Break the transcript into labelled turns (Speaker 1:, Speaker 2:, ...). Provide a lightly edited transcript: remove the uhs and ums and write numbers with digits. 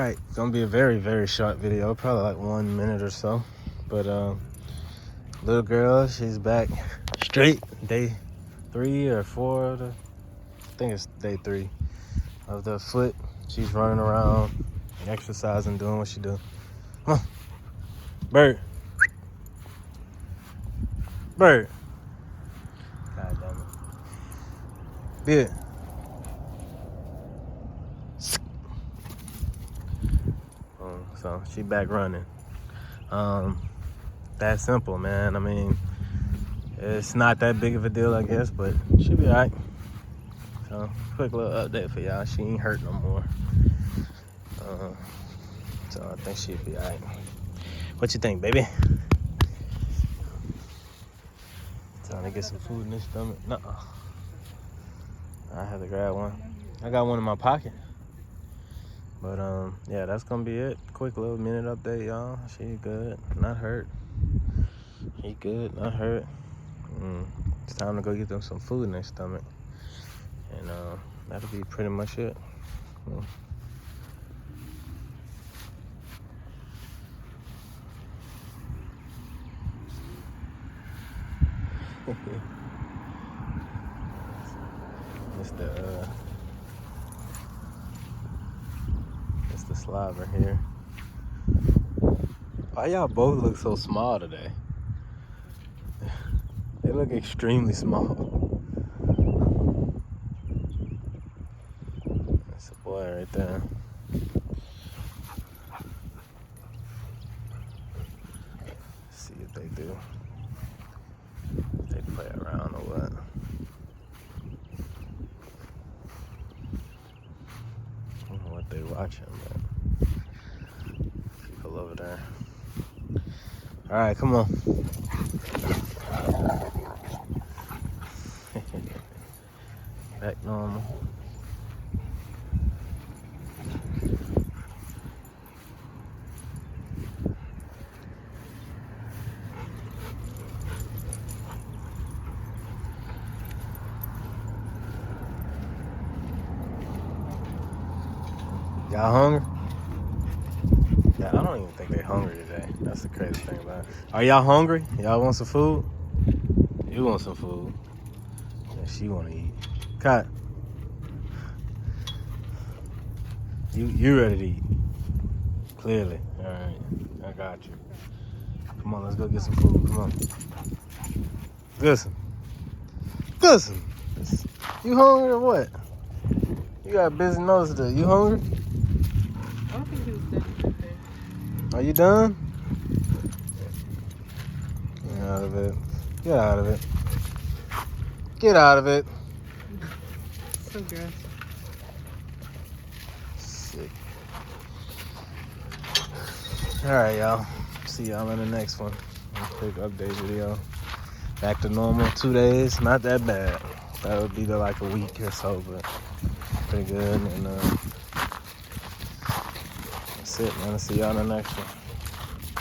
Speaker 1: right, gonna be a very, very short video, probably like 1 minute or so. But little girl, she's back straight. Day 3 or 4 of the, I think it's day 3 of the foot. She's running around, exercising, doing what she do. Come on, Bird. Bird. God damn it. Be it. So she back running. That simple, man. I mean, it's not that big of a deal, I guess, but she'll be all right. So quick little update for y'all. She ain't hurt no more. So I think she'll be all right. What you think, baby? Trying to get some food in this stomach. Nuh-uh. I had to grab one. I got one in my pocket. But yeah, that's gonna be it. Quick little minute update, y'all. She good, not hurt. He good, not hurt. It's time to go get them some food in their stomach, and that'll be pretty much it. It's the sliver here. Why y'all both look so small today? They look extremely small. That's a boy right there. Let's see if they do. If they play around or what. I don't know what they watching, but people over there. All right, come on. Back normal. Y'all hungry? Yeah, I don't even think they're hungry today. That's the crazy thing about it. Are y'all hungry? Y'all want some food? You want some food? Yeah, she want to eat. Cut. You ready to eat? Clearly. All right, I got you. Come on, let's go get some food. Come on. Listen. You hungry or what? You got a busy nose today. You hungry?
Speaker 2: I don't think he was done with that.
Speaker 1: Are you done? Get out of it. Get out of it. Get out of it.
Speaker 2: So gross.
Speaker 1: Sick. All right, y'all. See y'all in the next one. A quick update video. Back to normal. 2 days. Not that bad. That would be like a week or so, but pretty good. And that's it, man. See y'all in the next one.